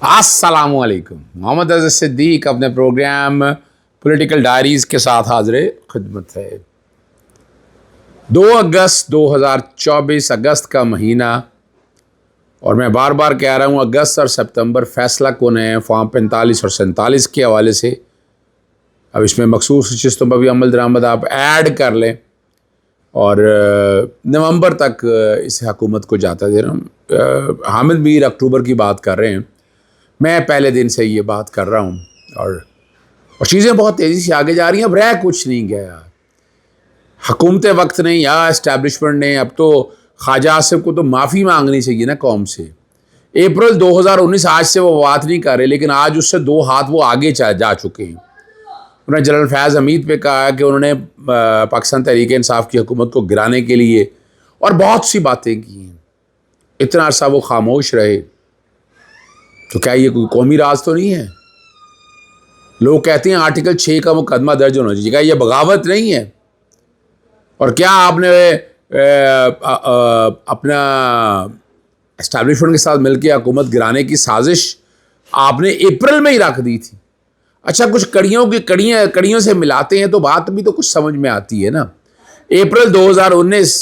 अस्सलामुअलैकुम। मोहम्मद अज़हर सिद्दीक अपने programme political diaries के साथ हाज़िर खिदमत है। 2 अगस्त 2024 अगस्त का महीना, और मैं बार बार कह रहा हूँ अगस्त और सितंबर फैसला कौन है फॉर्म 45 और 47 के हवाले से। अब इसमें मखसूस नशिस्तों पर भी अमल दरामद आप ऐड कर लें और नवंबर तक इस हुकूमत को जाता दे रहा हूँ। हामिद मीर अक्टूबर की बात कर रहे हैं, मैं पहले दिन से ये बात कर रहा हूँ और चीज़ें बहुत तेज़ी से आगे जा रही हैं। अब रह कुछ नहीं गया, हुकूमत वक्त ने या इस्टेब्लिशमेंट ने, अब तो ख्वाजा आसिफ को तो माफ़ी मांगनी चाहिए ना कौम से। अप्रैल 2019 आज से वो बात नहीं कर रहे, लेकिन आज उससे 2 हाथ वो आगे जा चुके हैं। उन्होंने जनरल फैज़ हमीद पे कहा कि उन्होंने पाकिस्तान तहरीक इंसाफ की हुकूमत को गिराने के लिए और बहुत सी बातें की हैं। इतना अरसा वो खामोश रहे, तो क्या ये कोई कौमी राज तो नहीं है? लोग कहते हैं आर्टिकल 6 का मुकदमा दर्ज होना चाहिए, क्या ये बगावत नहीं है? और क्या आपने अपना एस्टैब्लिशमेंट के साथ मिलकर हुकूमत गिराने की साजिश आपने अप्रैल में ही रख दी थी? अच्छा, कुछ कड़ियों से मिलाते हैं तो बात भी तो कुछ समझ में आती है ना। अप्रैल 2019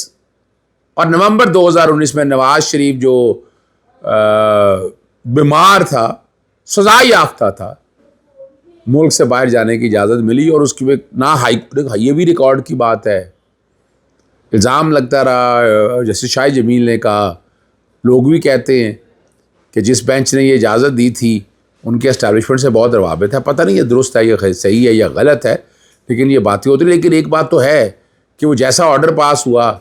और नवंबर 2019 में नवाज शरीफ जो बीमार था, सजा याफ्ता था, मुल्क से बाहर जाने की इजाज़त मिली और उसकी ना ये भी रिकॉर्ड की बात है, इल्ज़ाम लगता रहा। जैसे शाह जमील ने कहा, लोग भी कहते हैं कि जिस बेंच ने ये इजाज़त दी थी उनके एस्टैब्लिशमेंट से बहुत रवाबित है। पता नहीं ये दुरुस्त है, ये सही है या गलत है, लेकिन ये बातें होती। लेकिन एक बात तो है कि वो जैसा ऑर्डर पास हुआ,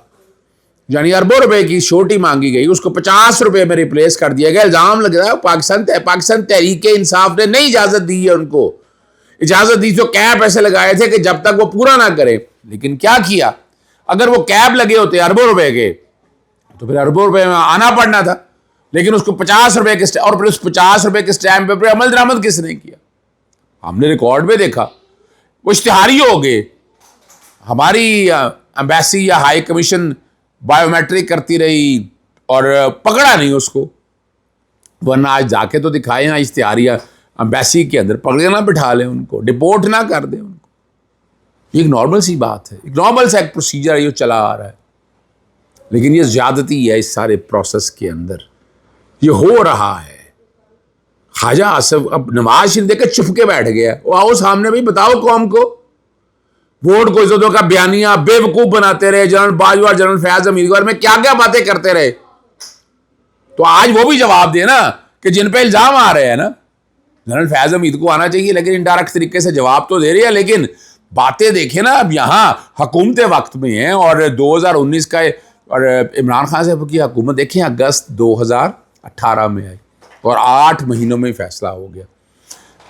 यानी अरबों रुपए की छोटी मांगी गई, उसको 50 रुपए में रिप्लेस कर दिया गया। इल्ज़ाम लग रहा है पाकिस्तान तहरीक इंसाफ ने नहीं इजाज़त दी है उनको। इजाज़त दी तो कैप ऐसे लगाए थे कि जब तक वो पूरा ना करे, लेकिन क्या किया? अगर वो कैप लगे होते अरबों रुपए के तो फिर अरबों रुपए में आना पड़ना था, लेकिन उसको 50 रुपए के और फिर उस 50 रुपए के स्टैम्प पे अमल दरामद किसने किया? हमने रिकॉर्ड में देखा, वो इश्तिहारी हो गए। हमारी एम्बेसी या हाई कमीशन बायोमेट्रिक करती रही और पकड़ा नहीं उसको, वरना आज जाके तो दिखाए ना इश्तिहारिया एम्बेसी के अंदर, पकड़ ना बिठा लें उनको, डिपोर्ट ना कर दें उनको। ये एक नॉर्मल सी बात है, एक नॉर्मल सा एक प्रोसीजर है, ये चला आ रहा है। लेकिन ये ज्यादती है इस सारे प्रोसेस के अंदर, ये हो रहा है। ख्वाजा आसिफ अब नवाज शरीफ देकर चुप के बैठ गया। वो आओ सामने भाई, बताओ कौम को, वोट को इज्जतों का बयानिया बेवकूफ बनाते रहे जनरल बाजवा और जनरल फैज हमीद के बारे में क्या क्या बातें करते रहे। तो आज वो भी जवाब दे ना कि जिन पे इल्जाम आ रहे हैं ना, जनरल फैज हमीद को आना चाहिए, लेकिन इनडायरेक्ट तरीके से जवाब तो दे रही है। लेकिन बातें देखें ना, अब यहाँ हुकूमत वक्त में है और 2019 का, और इमरान खान साहब की हुकूमत देखें अगस्त 2018 में आई और 8 महीनों में फैसला हो गया।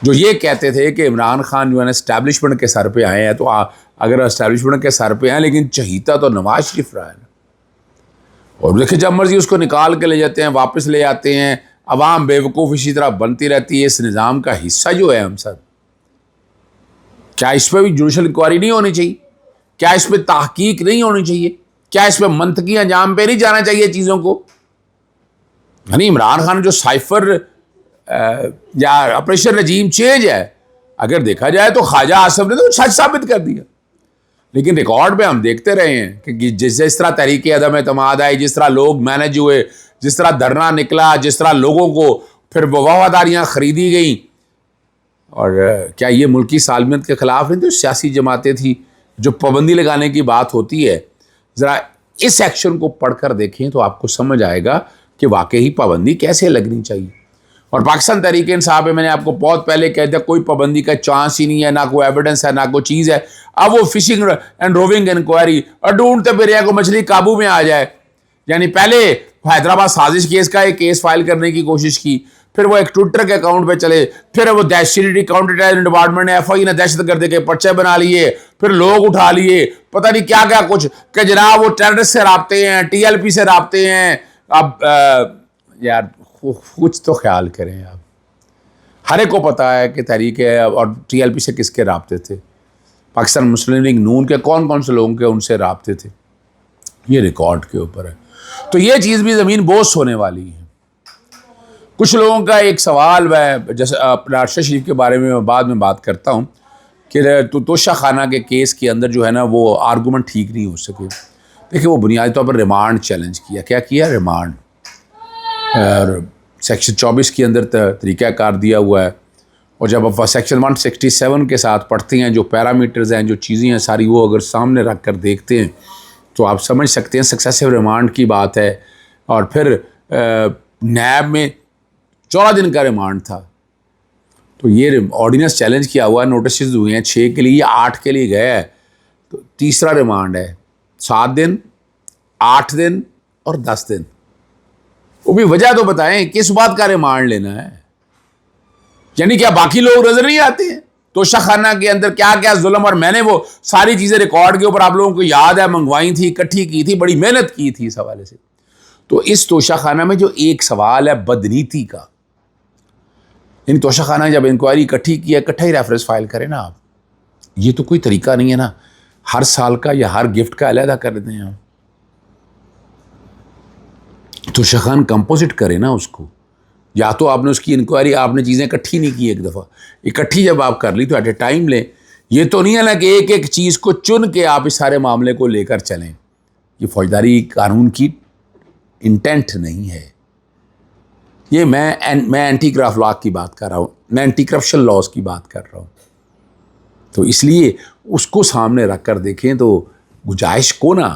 जो ये कहते थे कि इमरान खान जो है ना एस्टैब्लिशमेंट के सर पे आए हैं, तो अगर एस्टैब्लिशमेंट के सर पे आए, लेकिन चहीता तो नवाज शरीफ रहा है ना। और देखिए जब मर्जी उसको निकाल के ले जाते हैं, वापस ले आते हैं, अवाम बेवकूफ़ इसी तरह बनती रहती है। इस निज़ाम का हिस्सा जो है हम सब, क्या इस पर भी जुडिशल इंक्वायरी नहीं होनी चाहिए? क्या इस पर तहकीक नहीं होनी चाहिए? क्या इस पर मंतकी अंजाम पे नहीं जाना चाहिए चीज़ों को? यानी इमरान खान जो साइफर या ऑपरेशन रजीम चेंज है, अगर देखा जाए तो ख्वाजा आसिफ ने तो सच साबित कर दिया। लेकिन रिकॉर्ड में हम देखते रहे हैं कि जिस तरह तहरीक अदम एतमाद आई, जिस तरह लोग मैनेज हुए, जिस तरह धरना निकला, जिस तरह लोगों को फिर वफादारियाँ खरीदी गई। और क्या ये मुल्की सालमियत के ख़िलाफ़ नहीं? तो सियासी जमातें थी, जो पाबंदी लगाने की बात होती है, ज़रा इस एक्शन को पढ़कर देखें तो आपको समझ आएगा कि वाकई पाबंदी कैसे लगनी चाहिए। और पाकिस्तान तहरीक इंसाफ में मैंने आपको बहुत पहले कह दिया, कोई पाबंदी का चांस ही नहीं है, ना कोई एविडेंस है, ना कोई चीज़ है। अब वो फिशिंग एंड रोविंग इंक्वायरी और ढूंढते फिर को मछली काबू में आ जाए। यानी पहले हैदराबाद साजिश केस का एक केस फाइल करने की कोशिश की, फिर वो एक ट्विटर के अकाउंट पे चले, फिर वो दहशतगर्दी काउंटर टेररिज्म डिपार्टमेंट ने एफआई ने दहशतगर्दी के पर्चे बना लिए, फिर लोग उठा लिए, पता नहीं क्या क्या कुछ, कि जनाब वो टेररिस्ट से राब्ते हैं, टीएलपी से राब्ते हैं। अब यार कुछ तो ख्याल करें आप। हर एक को पता है कि तहरीक है और टीएलपी से किसके राब्ते थे, पाकिस्तान मुस्लिम लीग नून के कौन कौन से लोगों के उनसे राब्ते थे, ये रिकॉर्ड के ऊपर है। तो ये चीज़ भी ज़मीन बोझ होने वाली है। कुछ लोगों का एक सवाल, मैं जैसे अपना अरशद शरीफ के बारे में बाद में बात करता हूँ कि तोशा खाना के केस के अंदर जो है ना वो आर्गूमेंट ठीक नहीं हो सके। देखिए वो बुनियादी तौर पर रिमांड चैलेंज किया। क्या किया? रिमांड। और सेक्शन 24 के अंदर तरीक़ाकार दिया हुआ है, और जब आप सेक्शन 167 के साथ पढ़ते हैं, जो पैरामीटर्स हैं, जो चीज़ें हैं सारी, वो अगर सामने रख कर देखते हैं तो आप समझ सकते हैं सक्सेसिव रिमांड की बात है। और फिर नैब में 14 दिन का रिमांड था, तो ये ऑर्डिनेंस चैलेंज किया हुआ, नोटिस हुए हैं 6 के लिए, 8 के लिए गया है, तो तीसरा रिमांड है 7 दिन, 8 दिन और 10 दिन। वो भी वजह तो बताएं, किस बात का रिमांड लेना है? यानी क्या बाकी लोग नजर नहीं आते हैं? तोशा खाना के अंदर क्या क्या जुल्म, और मैंने वो सारी चीजें रिकॉर्ड के ऊपर आप लोगों को याद है मंगवाई थी, इकट्ठी की थी, बड़ी मेहनत की थी इस हवाले से। तो इस तोशा खाना में जो एक सवाल है बदनीति का, इन तोशा खाना जब इंक्वायरी इकट्ठी की है, इकट्ठा ही रेफरेंस फाइल करें ना आप। ये तो कोई तरीका नहीं है ना, हर साल का या हर गिफ्ट का अलहदा कर दें आप। तोशा खान कंपोजिट करें ना उसको, या तो आपने उसकी इंक्वायरी, आपने चीज़ें इकट्ठी नहीं की, एक दफ़ा इकट्ठी जब आप कर ली तो एट ए टाइम लें। ये तो नहीं है ना कि एक एक चीज़ को चुन के आप इस सारे मामले को लेकर चलें। ये फौजदारी कानून की इंटेंट नहीं है। ये मैं एंटी ग्राफ लॉ की बात कर रहा हूँ, मैं एंटी करप्शन लॉज की बात कर रहा हूँ। तो इसलिए उसको सामने रख कर देखें तो गुंजाइश को ना,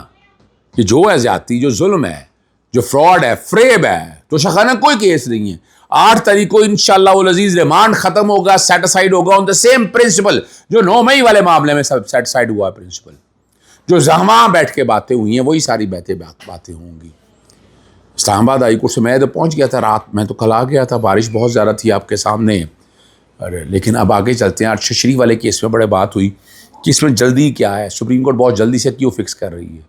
कि जो है ज़्यादती, जो जुल्म है, जो फ्रॉड है, फ्रेब है, तो शखाना कोई केस नहीं है। 8 तारीख को इंशाअल्लाह वल अज़ीज़ रिमांड खत्म होगा, सेटिसाइड होगा ऑन द सेम प्रिंसिपल जो 9 मई वाले मामले में सब सेटिसाइड हुआ प्रिंसिपल। जो जहाँ बैठ के बातें हुई हैं वही सारी बातें होंगी। इस्लामाबाद हाई कोर्ट से मैं तो पहुँच गया था रात, मैं तो कल आ गया था, बारिश बहुत ज़्यादा थी आपके सामने। अरे लेकिन अब आगे चलते हैं। अरशद शरीफ वाले केस में बड़े बात हुई कि इसमें जल्दी क्या है, सुप्रीम कोर्ट बहुत जल्दी से क्यों फिक्स कर रही है।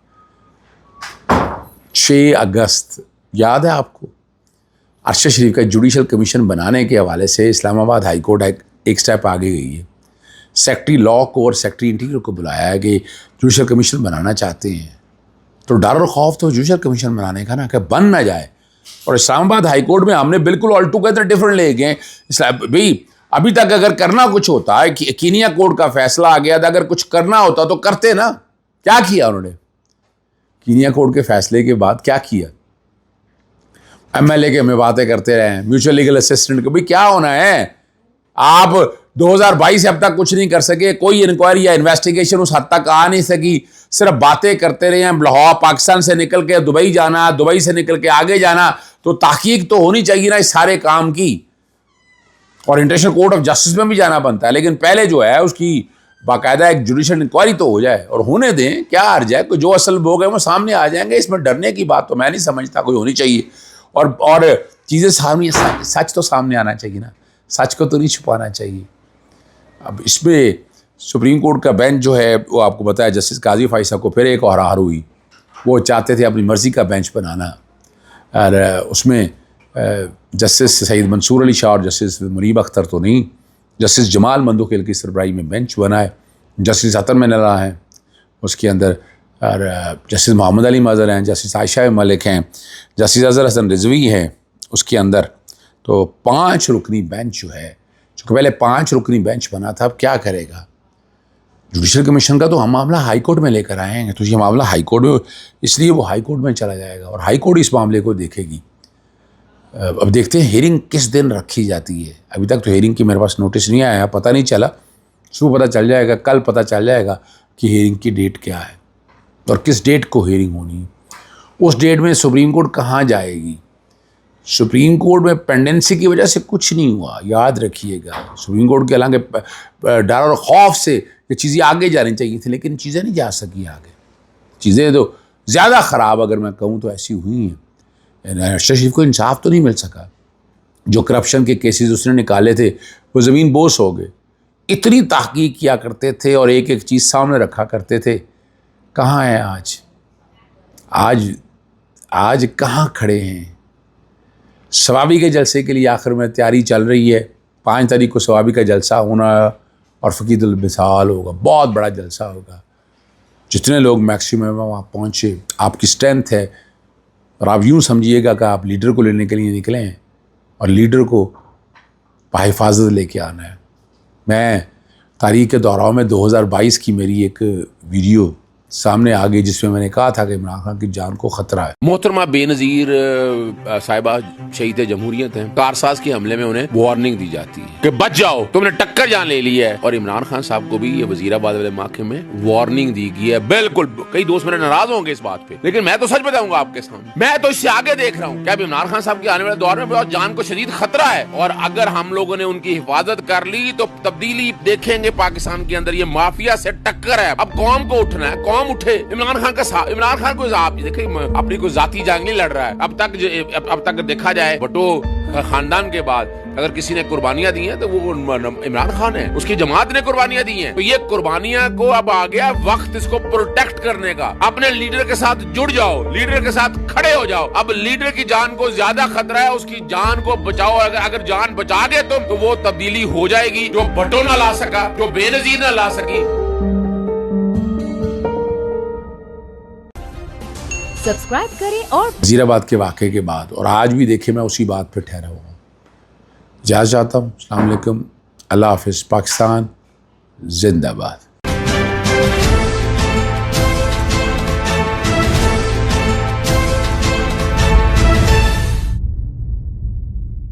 6 अगस्त याद है आपको, अरशद शरीफ का जुडिशल कमीशन बनाने के हवाले से इस्लामाबाद हाई कोर्ट एक स्टेप आगे गई है। सेक्रेटरी लॉ को और सेक्रेटरी इंटीरियर को बुलाया है कि जुडिशल कमीशन बनाना चाहते हैं। तो डर और खौफ तो जुडिशल कमीशन बनाने का ना, कि बन ना जाए। और इस्लामाबाद हाई कोर्ट में हमने बिल्कुल ऑल टुगेदर डिफरेंट ले गए। भाई अभी तक अगर करना कुछ होता है, कीनिया कोर्ट का फैसला आ गया था, अगर कुछ करना होता तो करते ना। क्या किया उन्होंने? कीनिया कोर्ट के फैसले के बाद क्या किया? एमएलए के हमें बातें करते रहे, म्यूचुअल लीगल असिस्टेंट को भी क्या होना है। आप 2022 से अब तक कुछ नहीं कर सके, कोई इंक्वायरी या इन्वेस्टिगेशन उस हद तक आ नहीं सकी, सिर्फ बातें करते रहे हैं। लाहौर पाकिस्तान से निकल के दुबई जाना, दुबई से निकल के आगे जाना, तो तहकीक तो होनी चाहिए ना इस सारे काम की, और इंटरनेशनल कोर्ट ऑफ जस्टिस में भी जाना बनता है। लेकिन पहले जो है उसकी बाकायदा एक जुडिशल इंक्वायरी तो हो जाए, और होने दें, क्या हर्ज है, जो असल लोग हैं वो सामने आ जाएंगे। इसमें डरने की बात तो मैं नहीं समझता कोई होनी चाहिए। और चीज़ें सामने, सच तो सामने आना चाहिए ना, सच को तो नहीं छुपाना चाहिए। अब इसमें सुप्रीम कोर्ट का बेंच जो है वो आपको बताया, जस्टिस काजी फाइसा को फिर एक और हार हुई। वो चाहते थे अपनी मर्ज़ी का बेंच बनाना, और उसमें जस्टिस सईद मंसूर अली शाह और जस्टिस मुनीब अख्तर तो नहीं, जस्टिस जमाल मंदोखेल की सरबराही में बेंच बना है। जस्टिस अतर मिनला हैं उसके अंदर, और जस्टिस मोहम्मद अली मज़हर हैं, जस्टिस आयशा मलिक हैं, जस्टिस अज़हर हसन रिजवी हैं उसके अंदर। तो 5 रुकनी बेंच जो है, जो पहले 5 रुकनी बेंच बना था, अब क्या करेगा? जुडिशल कमीशन का तो हम मामला हाई कोर्ट में लेकर आएंगे, तो ये मामला हाई कोर्ट में, इसलिए वो हाई कोर्ट में चला जाएगा और हाई कोर्ट इस मामले को देखेगी। अब देखते हैं हियरिंग किस दिन रखी जाती है। अभी तक तो हियरिंग की मेरे पास नोटिस नहीं आया, पता नहीं चला। सुबह पता चल जाएगा, कल पता चल जाएगा कि हियरिंग की डेट क्या है और किस डेट को हियरिंग होनी है। उस डेट में सुप्रीम कोर्ट कहाँ जाएगी? सुप्रीम कोर्ट में पेंडेंसी की वजह से कुछ नहीं हुआ, याद रखिएगा। सुप्रीम कोर्ट के हालांकि डर और खौफ से ये चीज़ें आगे जानी चाहिए थी, लेकिन चीज़ें नहीं जा सकी आगे। चीज़ें तो ज़्यादा ख़राब अगर मैं कहूँ तो ऐसी हुई हैं। अरशद शरीफ को इंसाफ तो नहीं मिल सका। जो करप्शन के केसेस उसने निकाले थे वो ज़मीन बोस हो गए। इतनी तहकीक किया करते थे और एक एक चीज़ सामने रखा करते थे, कहाँ है आज? आज कहाँ खड़े हैं? सवाबी के जलसे के लिए आखिर में तैयारी चल रही है। 5 तारीख को सवाबी का जलसा होना और फ़कीदुल मिसाल होगा, बहुत बड़ा जलसा होगा। जितने लोग मैक्सिमम वहाँ पहुँचे, आपकी स्ट्रेंथ है, और आप यूँ समझिएगा कि आप लीडर को लेने के लिए निकले हैं। और लीडर को बाहिफाजत लेके आना है। मैं तारीख़ के दोहराव में 2022 की मेरी एक वीडियो सामने आ गई जिसमें मैंने कहा था कि इमरान खान की जान को खतरा है। मोहतरमा बेनज़ीर साहिबा शहीद जमहूरियत हैं, कारसाज के हमले में उन्हें वार्निंग दी जाती है कि बच जाओ, तुमने टक्कर जान ले ली है। और इमरान खान साहब को भी ये वजीराबाद वाले इलाके में वार्निंग दी गई है। बिल्कुल, कई दोस्त मेरे नाराज होंगे इस बात पे, लेकिन मैं तो सच बताऊंगा आपके सामने। मैं तो इससे आगे देख रहा हूँ कि अब इमरान खान साहब के आने वाले दौर में बहुत जान को शदीद खतरा है, और अगर हम लोगों ने उनकी हिफाजत कर ली तो तब्दीली देखेंगे पाकिस्तान के अंदर। ये माफिया से टक्कर है, अब कौम को उठना है, कौम उठे। इमरान खान को आप देखिए अपनी कोई जाती जंग नहीं लड़ रहा है। अब तक देखा जाए भुट्टो खानदान के बाद अगर किसी ने कुर्बानियां दी हैं तो वो इमरान खान है, उसकी जमात ने कुर्बानियां दी हैं। तो ये कुर्बानियां को अब आ गया वक्त इसको प्रोटेक्ट करने का। अपने लीडर के साथ जुड़ जाओ, लीडर के साथ खड़े हो जाओ। अब लीडर की जान को ज्यादा खतरा है, उसकी जान को बचाओ। अगर जान बचा गए तुम तो वो तब्दीली हो जाएगी जो भुट्टो ना ला सका, जो बेनजीर ना ला सकी। सब्सक्राइब करें और वजीराबाद के वाक़े के बाद और आज भी देखे मैं उसी बात पे ठहरा हुआ हूँ। इजाज़त चाहता हूँ। अस्सलाम वालेकुम, अल्लाह हाफ़िज़। पाकिस्तान जिंदाबाद।